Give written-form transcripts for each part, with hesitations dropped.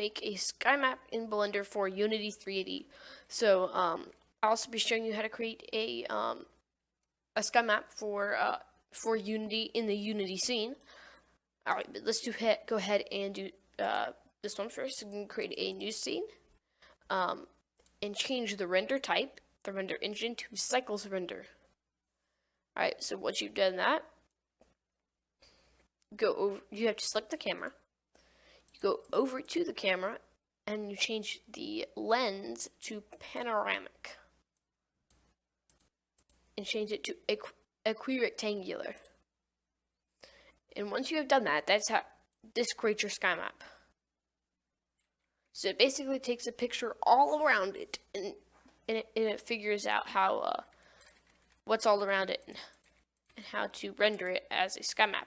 make a Skymap in Blender for Unity 3D. So I'll also be showing you how to create a Skymap for Unity in the Unity scene. All right, but let's go ahead and do this one first. We can create a new scene and change the render type, the render engine, to cycles render. All right, so once you've done that, go over. You have to select the camera. You go over to the camera and you change the lens to panoramic and change it to equirectangular. And once you have done that, that's how this creates your Skymap. So it basically takes a picture all around it, and it figures out how what's all around it and how to render it as a Skymap.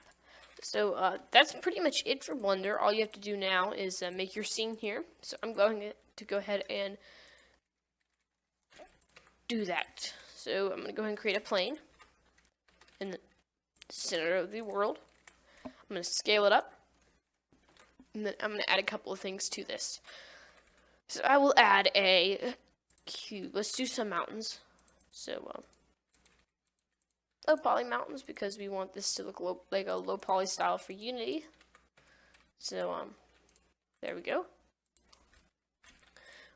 So that's pretty much it for Blender. All you have to do now is make your scene here. So I'm going to go ahead and do that. So I'm going to go ahead and create a plane in the center of the world. I'm going to scale it up, and then I'm going to add a couple of things to this. So I will add a cube. Let's do some mountains. So low poly mountains, because we want this to look like a low poly style for Unity. So there we go.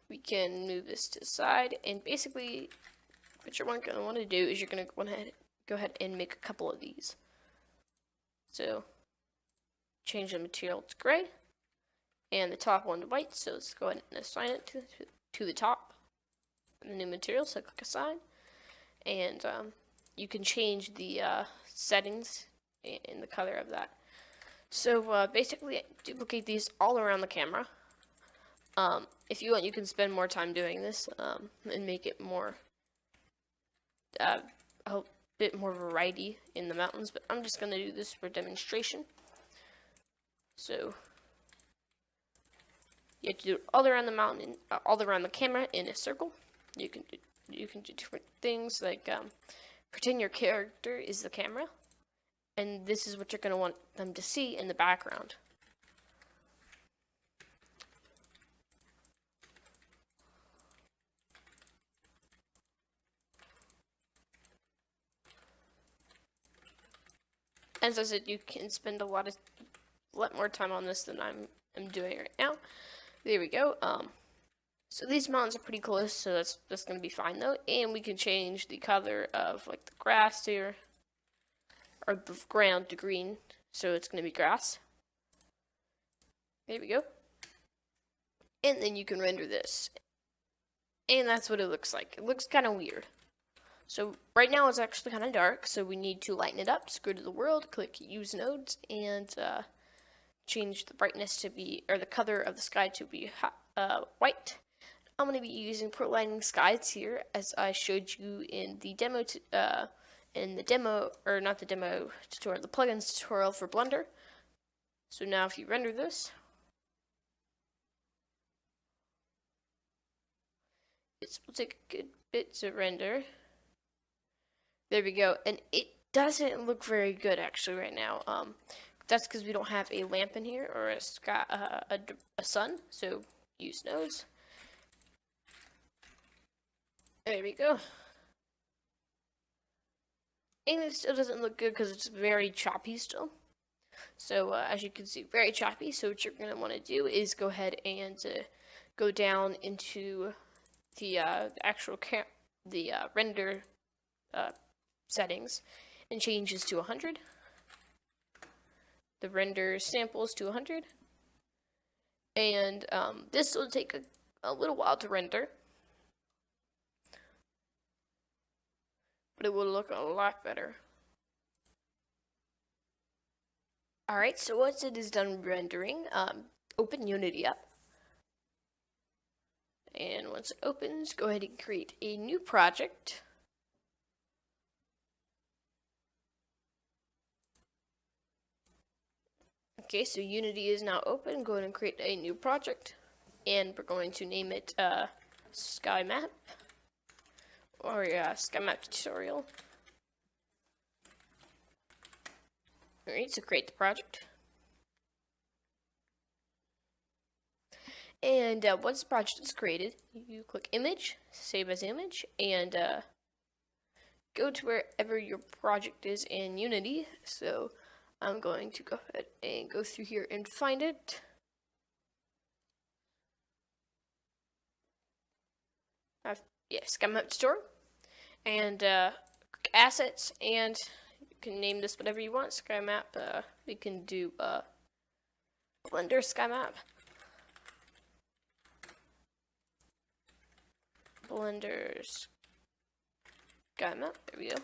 We can move this to the side, and basically what you're going to want to do is you're going to go ahead and make a couple of these. So change the material to gray and the top one to white. So let's go ahead and assign it to the top and the new material. So click assign, and you can change the settings in the color of that. So basically duplicate these all around the camera. If you want, you can spend more time doing this and make it more a bit more variety in the mountains, but I'm just going to do this for demonstration. So you have to do it all around the mountain, all around the camera in a circle. You can do different things, like pretend your character is the camera, and this is what you're going to want them to see in the background. As I said, you can spend a lot more time on this than I'm doing right now. There we go. So these mountains are pretty close, so that's gonna be fine though. And we can change the color of like the grass here, or the ground to green, so it's gonna be grass. There we go. And then you can render this, and that's what it looks like. It looks kind of weird. So right now it's actually kind of dark, so we need to lighten it up. So go to the world, click use nodes, and change the brightness to be, or the color of the sky to be white. I'm going to be using Pro Lighting Skies here, as I showed you in the demo, or not the demo tutorial, the plugins tutorial for Blender. So now if you render this, it will take a good bit to render. There we go, and it doesn't look very good actually right now. That's because we don't have a lamp in here, or a sky, a sun. So use nodes. There we go. And it still doesn't look good because it's very choppy still. So as you can see, very choppy. So what you're going to want to do is go ahead and go down into the actual render settings and change this to 100. The render samples to 100. And this will take a little while to render, but it will look a lot better. Alright, so once it is done rendering, open Unity up. And once it opens, go ahead and create a new project. Okay, so Unity is now open. Go ahead and create a new project, and we're going to name it Skymap, or Skymap tutorial. Alright, so create the project. And once the project is created, you click image, save as image, and go to wherever your project is in Unity. So I'm going to go ahead and go through here and find it. Skymap store, and click assets, and you can name this whatever you want. Skymap. We can do Blender Skymap. Blender Skymap. There we go.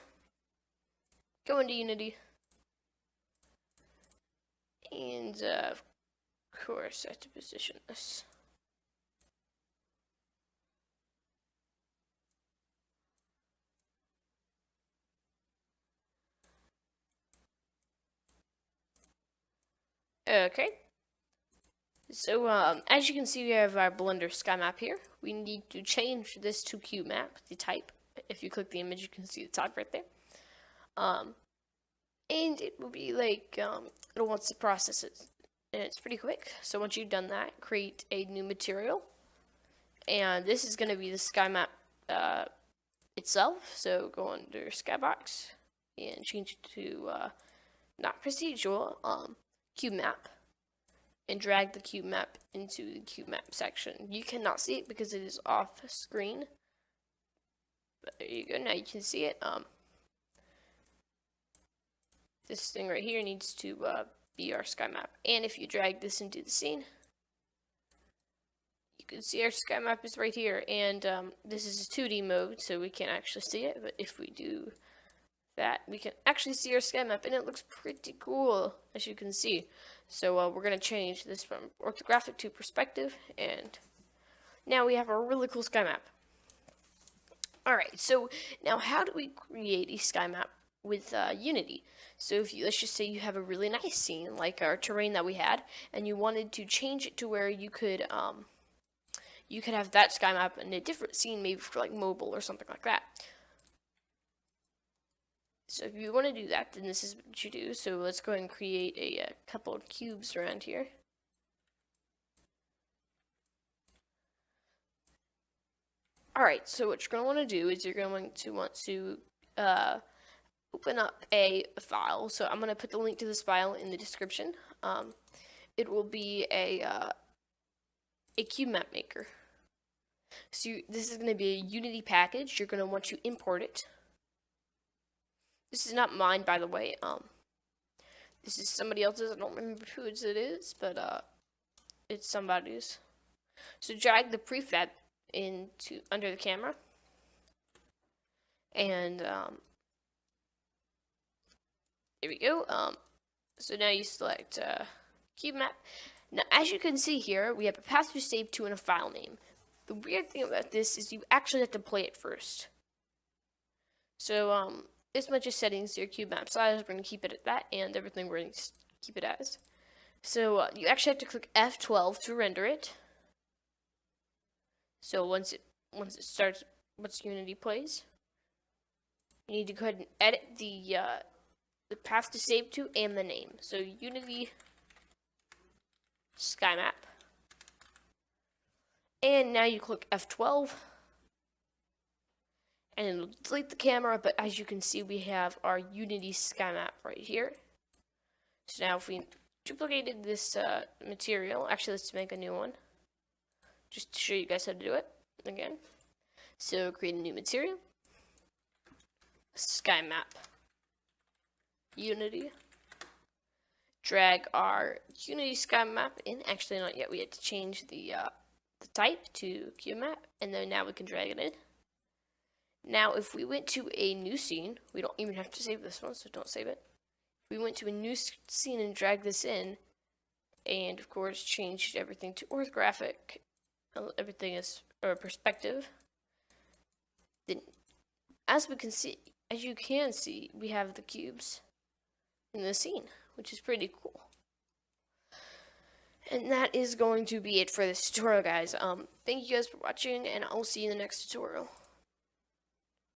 Go into Unity, and of course I have to position this. Okay. So as you can see, we have our Blender Skymap here. We need to change this to QMap, the type. If you click the image, you can see the type right there. And it will be like, it wants to process it. And it's pretty quick. So once you've done that, create a new material. And this is going to be the Skymap itself. So go under Skybox and change it to, not procedural, QMap. And drag the cube map into the cube map section. You cannot see it because it is off screen. But there you go, now you can see it. This thing right here needs to be our sky map. And if you drag this into the scene, you can see our sky map is right here. And this is a 2D mode, so we can't actually see it. But if we do that, we can actually see our sky map, and it looks pretty cool, as you can see. So we're going to change this from orthographic to perspective, and now we have a really cool sky map. Alright, so now how do we create a sky map with Unity? So if you, let's just say you have a really nice scene, like our terrain that we had, and you wanted to change it to where you could have that sky map in a different scene, maybe for like mobile or something like that. So if you want to do that, then this is what you do. So let's go ahead and create a couple of cubes around here. Alright, so what you're going to want to do is you're going to want to open up a file. So I'm going to put the link to this file in the description. It will be a cube map maker. So this is going to be a Unity package. You're going to want to import it. This is not mine, by the way. This is somebody else's. I don't remember whose it is, but it's somebody's. So drag the prefab into under the camera, and there we go. So now you select cube map. Now, as you can see here, we have a path to save to and a file name. The weird thing about this is you actually have to play it first. So this much is settings to your cube map size. We're going to keep it at that, and everything we're going to keep it as. So you actually have to click F12 to render it. So once it starts, once Unity plays, you need to go ahead and edit the path to save to and the name. So Unity Skymap, and now you click F12. And it'll delete the camera, but as you can see, we have our Unity Skymap right here. So now if we duplicated this material, actually let's make a new one, just to show you guys how to do it again. So create a new material, Skymap, Unity, drag our Unity Skymap in, actually not yet, we had to change the type to QMap, and then now we can drag it in. Now, if we went to a new scene, we don't even have to save this one, so don't save it. If we went to a new scene and drag this in, and of course changed everything to orthographic, everything is perspective, then as you can see, we have the cubes in the scene, which is pretty cool. And that is going to be it for this tutorial, guys. Thank you guys for watching, and I'll see you in the next tutorial.